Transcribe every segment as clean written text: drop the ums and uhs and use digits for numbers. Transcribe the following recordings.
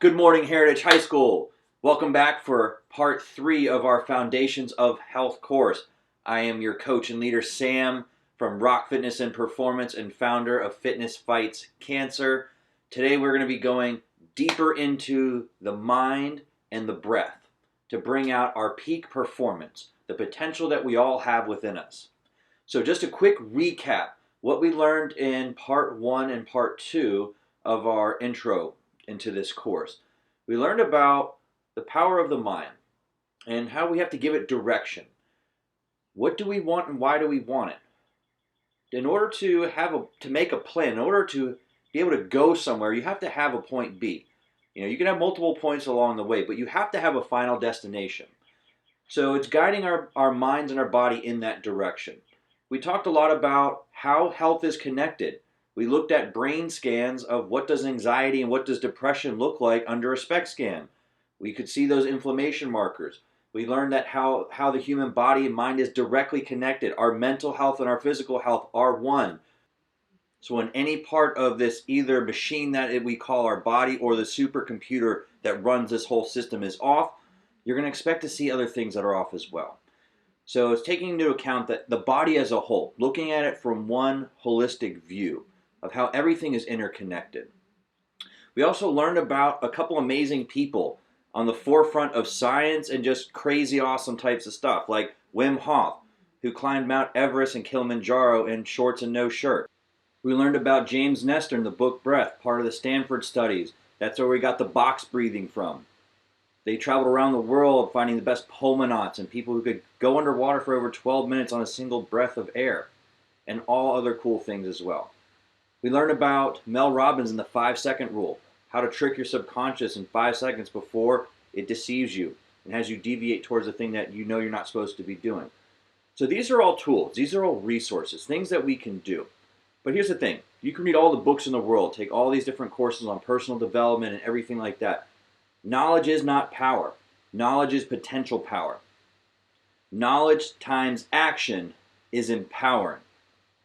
Good morning, Heritage High School. Welcome back for part 3 of our Foundations of Health course. I am your coach and leader, Sam, from Rock Fitness and Performance and founder of Fitness Fights Cancer. Today we're going to be going deeper into the mind and the breath to bring out our peak performance, the potential that we all have within us. So just a quick recap, what we learned in part 1 and part 2 of our intro into this course. We learned about the power of the mind and how we have to give it direction. What do we want and why do we want it? In order to make a plan, in order to be able to go somewhere, you have to have a point B. You can have multiple points along the way, but you have to have a final destination. So it's guiding our minds and our body in that direction. We talked a lot about how health is connected. We looked at brain scans of what does anxiety and what does depression look like under a SPECT scan. We could see those inflammation markers. We learned that how the human body and mind is directly connected. Our mental health and our physical health are one. So when any part of this either machine that we call our body or the supercomputer that runs this whole system is off, you're going to expect to see other things that are off as well. So it's taking into account that the body as a whole, looking at it from one holistic view of how everything is interconnected. We also learned about a couple amazing people on the forefront of science and just crazy awesome types of stuff, like Wim Hof, who climbed Mount Everest and Kilimanjaro in shorts and no shirt. We learned about James Nestor in the book Breath, part of the Stanford studies. That's where we got the box breathing from. They traveled around the world finding the best pulmonauts and people who could go underwater for over 12 minutes on a single breath of air, and all other cool things as well. We learned about Mel Robbins and the 5-second rule, how to trick your subconscious in 5 seconds before it deceives you and has you deviate towards the thing that you know you're not supposed to be doing. So these are all tools, these are all resources, things that we can do. But here's the thing, you can read all the books in the world, take all these different courses on personal development and everything like that. Knowledge is not power. Knowledge is potential power. Knowledge times action is empowering.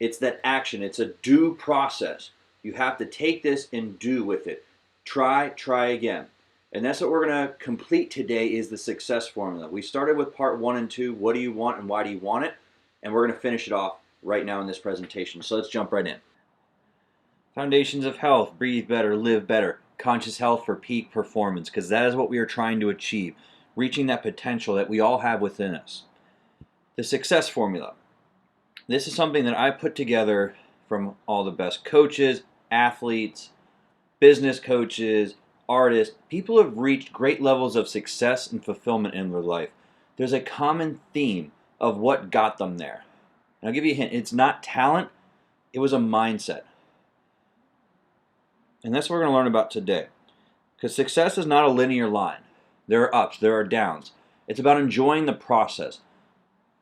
It's that action. It's a do process. You have to take this and do with it. Try again. And that's what we're going to complete today is the success formula. We started with part 1 and 2, what do you want and why do you want it? And we're going to finish it off right now in this presentation. So let's jump right in. Foundations of health, breathe better, live better. Conscious health for peak performance, because that is what we are trying to achieve, reaching that potential that we all have within us. The success formula. This is something that I put together from all the best coaches, athletes, business coaches, artists, people who have reached great levels of success and fulfillment in their life. There's a common theme of what got them there. And I'll give you a hint. It's not talent. It was a mindset. And that's what we're going to learn about today. Because success is not a linear line. There are ups, there are downs. It's about enjoying the process.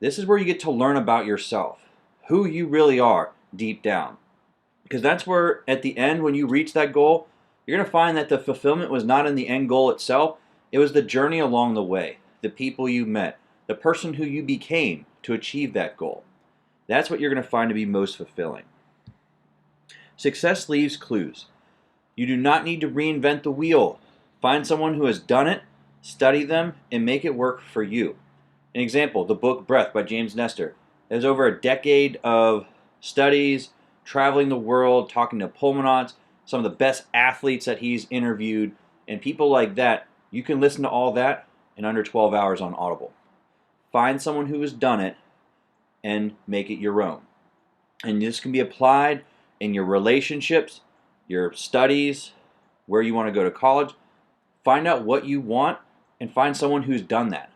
This is where you get to learn about yourself, who you really are deep down. Because that's where, at the end, when you reach that goal, you're going to find that the fulfillment was not in the end goal itself. It was the journey along the way, the people you met, the person who you became to achieve that goal. That's what you're going to find to be most fulfilling. Success leaves clues. You do not need to reinvent the wheel. Find someone who has done it, study them, and make it work for you. An example, the book Breath by James Nestor. There's over a decade of studies, traveling the world, talking to pulmonauts, some of the best athletes that he's interviewed, and people like that. You can listen to all that in under 12 hours on Audible. Find someone who has done it and make it your own. And this can be applied in your relationships, your studies, where you want to go to college. Find out what you want and find someone who's done that.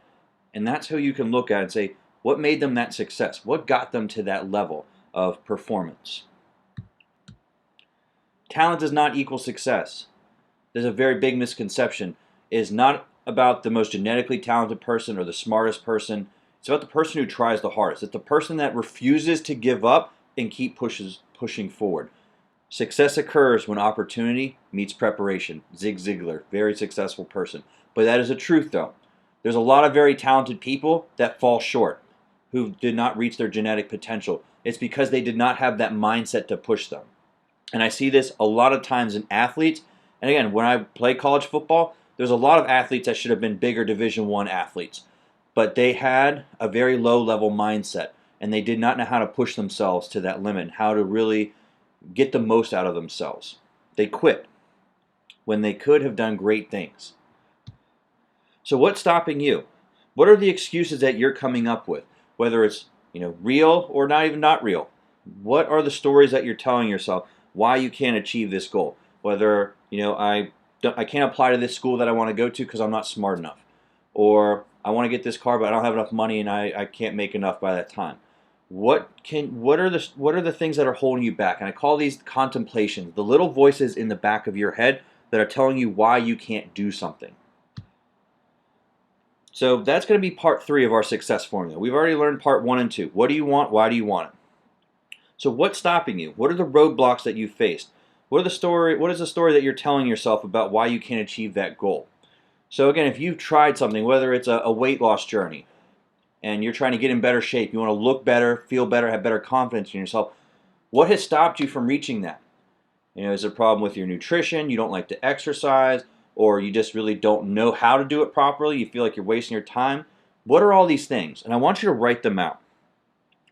And that's who you can look at and say, what made them that success? What got them to that level of performance? Talent does not equal success. There's a very big misconception. It is not about the most genetically talented person or the smartest person. It's about the person who tries the hardest. It's the person that refuses to give up and keep pushing forward. Success occurs when opportunity meets preparation. Zig Ziglar, very successful person. But that is a truth though. There's a lot of very talented people that fall short, who did not reach their genetic potential. It's because they did not have that mindset to push them. And I see this a lot of times in athletes, And again, when I played college football, there's a lot of athletes that should have been bigger Division I athletes, but they had a very low level mindset, and they did not know how to push themselves to that limit, how to really get the most out of themselves. They quit when they could have done great things. So what's stopping you? What are the excuses that you're coming up with? Whether it's real or not even not real. What are the stories that you're telling yourself why you can't achieve this goal? Whether I can't apply to this school that I want to go to because I'm not smart enough, or I want to get this car but I don't have enough money and I can't make enough by that time. What are the things that are holding you back? And I call these contemplations, the little voices in the back of your head that are telling you why you can't do something. So that's going to be part 3 of our success formula. We've already learned part 1 and 2. What do you want? Why do you want it? So what's stopping you? What are the roadblocks that you faced? What is the story that you're telling yourself about why you can't achieve that goal? So again, if you've tried something, whether it's a weight loss journey, and you're trying to get in better shape, you want to look better, feel better, have better confidence in yourself, what has stopped you from reaching that? Is it a problem with your nutrition? You don't like to exercise? Or you just really don't know how to do it properly? You feel like you're wasting your time? What are all these things? And I want you to write them out,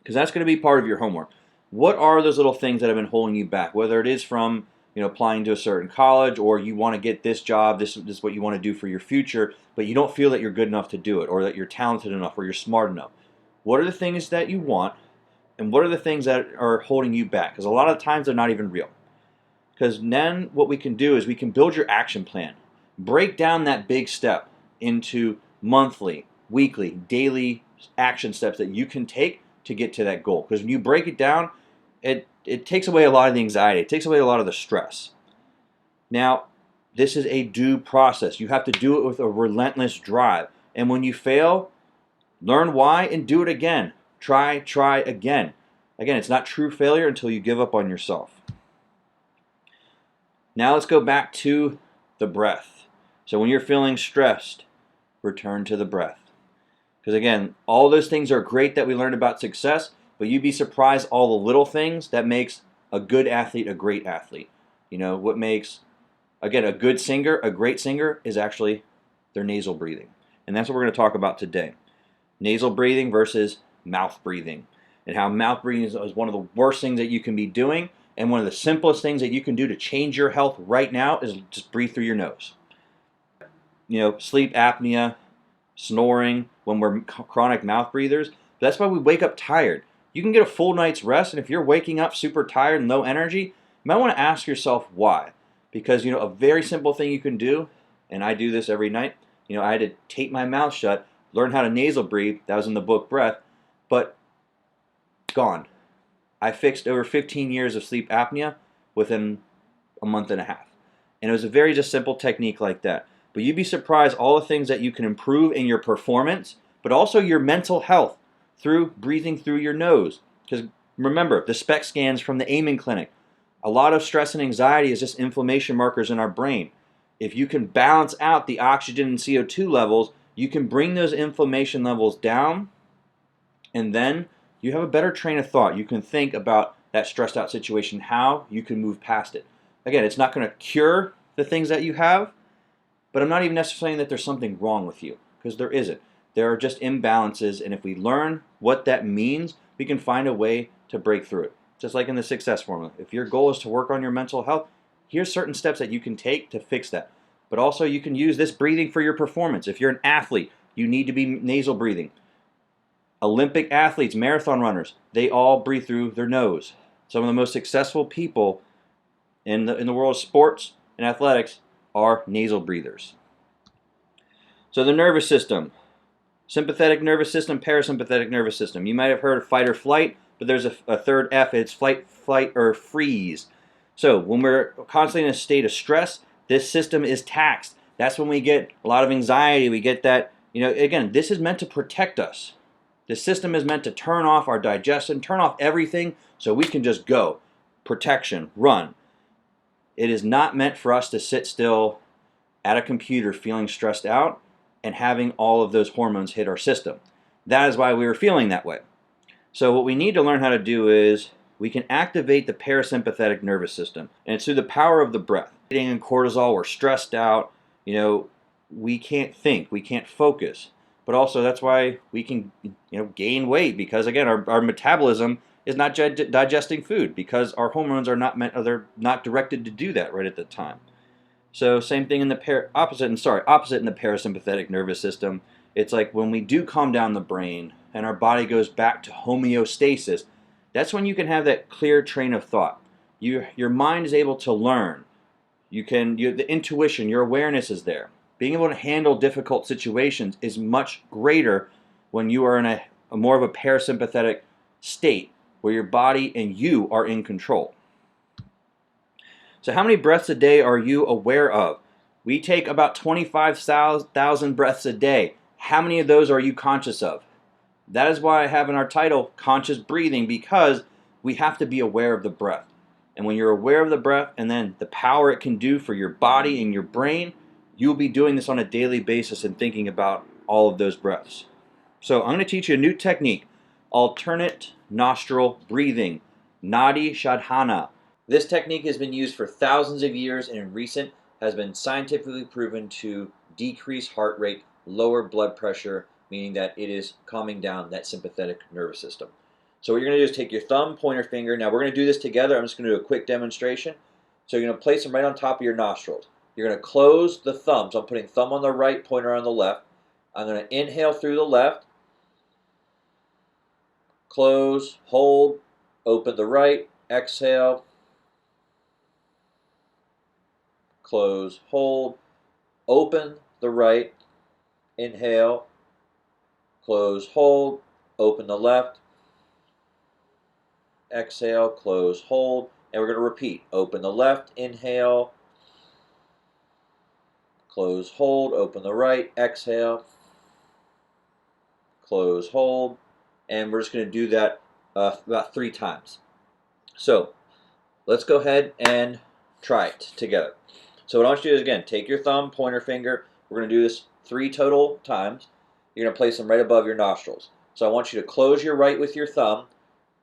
because that's going to be part of your homework. What are those little things that have been holding you back? Whether it is from applying to a certain college, or you want to get this job, this is what you want to do for your future, but you don't feel that you're good enough to do it, or that you're talented enough, or you're smart enough. What are the things that you want, and what are the things that are holding you back? Because a lot of times they're not even real. Because then what we can do is we can build your action plan. Break down that big step into monthly, weekly, daily action steps that you can take to get to that goal. Because when you break it down, it takes away a lot of the anxiety. It takes away a lot of the stress. Now, this is a due process. You have to do it with a relentless drive. And when you fail, learn why and do it again. Try again. Again, it's not true failure until you give up on yourself. Now let's go back to the breath. So when you're feeling stressed, return to the breath. Because again, all those things are great that we learned about success, but you'd be surprised all the little things that makes a good athlete a great athlete. What makes, again, a good singer a great singer is actually their nasal breathing. And that's what we're going to talk about today. Nasal breathing versus mouth breathing. And how mouth breathing is one of the worst things that you can be doing. And one of the simplest things that you can do to change your health right now is just breathe through your nose. Sleep apnea, snoring, when we're chronic mouth breathers, that's why we wake up tired. You can get a full night's rest, and if you're waking up super tired and low energy, you might want to ask yourself why. Because, a very simple thing you can do, and I do this every night, I had to tape my mouth shut, learn how to nasal breathe, that was in the book Breath, but gone. I fixed over 15 years of sleep apnea within a month and a half. And it was a very just simple technique like that. But you'd be surprised all the things that you can improve in your performance, but also your mental health through breathing through your nose. Because remember, the SPECT scans from the Amen Clinic, a lot of stress and anxiety is just inflammation markers in our brain. If you can balance out the oxygen and CO2 levels, you can bring those inflammation levels down, and then you have a better train of thought. You can think about that stressed out situation, how you can move past it. Again, it's not going to cure the things that you have, but I'm not even necessarily saying that there's something wrong with you, because there isn't. There are just imbalances, and if we learn what that means, we can find a way to break through it. Just like in the success formula. If your goal is to work on your mental health, here's certain steps that you can take to fix that. But also you can use this breathing for your performance. If you're an athlete, you need to be nasal breathing. Olympic athletes, marathon runners, they all breathe through their nose. Some of the most successful people in the world of sports and athletics are nasal breathers. So the nervous system, sympathetic nervous system, parasympathetic nervous system. You might have heard of fight or flight, but there's a third F, it's flight, or freeze. So when we're constantly in a state of stress, this system is taxed. That's when we get a lot of anxiety. We get that, again, this is meant to protect us. The system is meant to turn off our digestion, turn off everything so we can just go. Protection, run. It is not meant for us to sit still at a computer feeling stressed out and having all of those hormones hit our system. That is why we were feeling that way. So what we need to learn how to do is we can activate the parasympathetic nervous system, and it's through the power of the breath. hitting in cortisol, we're stressed out, we can't think, we can't focus. But also that's why we can gain weight, because again our metabolism is not digesting food, because our hormones are not they're not directed to do that right at the time. So same thing in the opposite in the parasympathetic nervous system. It's like when we do calm down the brain and our body goes back to homeostasis, that's when you can have that clear train of thought. Your mind is able to learn. The intuition, your awareness is there. Being able to handle difficult situations is much greater when you are in a more of a parasympathetic state where your body and you are in control. So how many breaths a day are you aware of? We take about 25,000 breaths a day. How many of those are you conscious of? That is why I have in our title, Conscious Breathing, because we have to be aware of the breath. And when you're aware of the breath and then the power it can do for your body and your brain, you'll be doing this on a daily basis and thinking about all of those breaths. So I'm going to teach you a new technique, alternate nostril breathing, Nadi Shodhana. This technique has been used for thousands of years and in recent has been scientifically proven to decrease heart rate, lower blood pressure, meaning that it is calming down that sympathetic nervous system. So what you're going to do is take your thumb, pointer finger. Now we're going to do this together. I'm just going to do a quick demonstration. So you're going to place them right on top of your nostrils. You're going to close the thumb. So I'm putting thumb on the right, pointer on the left. I'm going to inhale through the left, close, hold, open the right, exhale, close, hold, open the right, inhale, close, hold, open the left, exhale, close, hold, and we're going to repeat. Open the left, inhale, close, hold, open the right, exhale, close, hold, and we're just going to do that about 3 times. So let's go ahead and try it together. So what I want you to do is, again, take your thumb, pointer finger. We're going to do this 3 total times. You're going to place them right above your nostrils. So I want you to close your right with your thumb,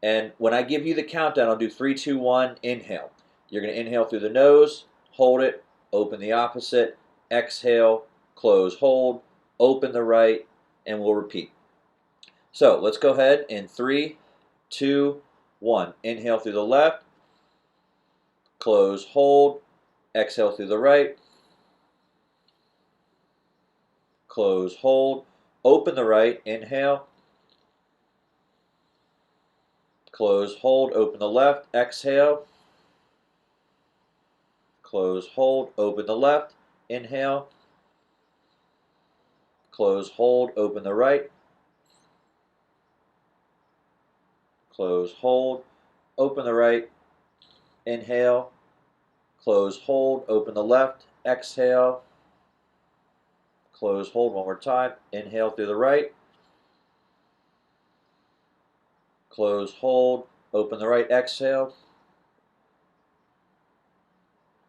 and when I give you the countdown, I'll do 3, 2, 1, inhale. You're going to inhale through the nose, hold it, open the opposite, exhale, close, hold, open the right, and we'll repeat. So let's go ahead in 3, 2, 1. Inhale through the left, close, hold, exhale through the right, close, hold, open the right, inhale, close, hold, open the left, exhale, close, hold, open the left, inhale, close, hold, open the right, close, hold, open the right, inhale, close, hold, open the left, exhale, close, hold one more time, inhale through the right, close, hold, open the right, exhale,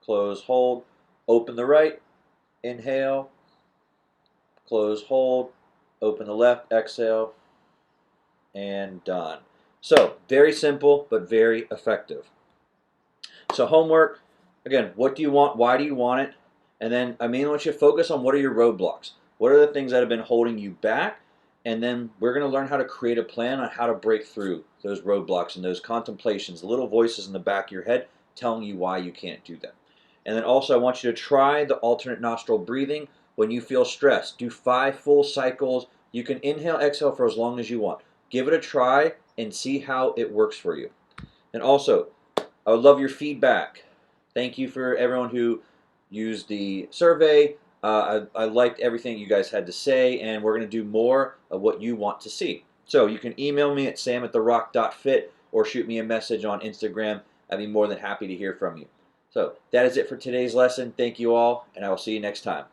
close, hold, open the right, inhale, close, hold, open the left, exhale, and done. So, very simple, but very effective. So homework, again, what do you want? Why do you want it? And then I mainly want you to focus on what are your roadblocks. What are the things that have been holding you back? And then we're going to learn how to create a plan on how to break through those roadblocks and those contemplations, the little voices in the back of your head telling you why you can't do them. And then also I want you to try the alternate nostril breathing when you feel stressed. Do 5 full cycles. You can inhale, exhale for as long as you want. Give it a try and see how it works for you. And also, I would love your feedback. Thank you for everyone who used the survey. I liked everything you guys had to say, and we're going to do more of what you want to see. So you can email me at sam@therock.fit or shoot me a message on Instagram. I'd be more than happy to hear from you. So that is it for today's lesson. Thank you all, and I will see you next time.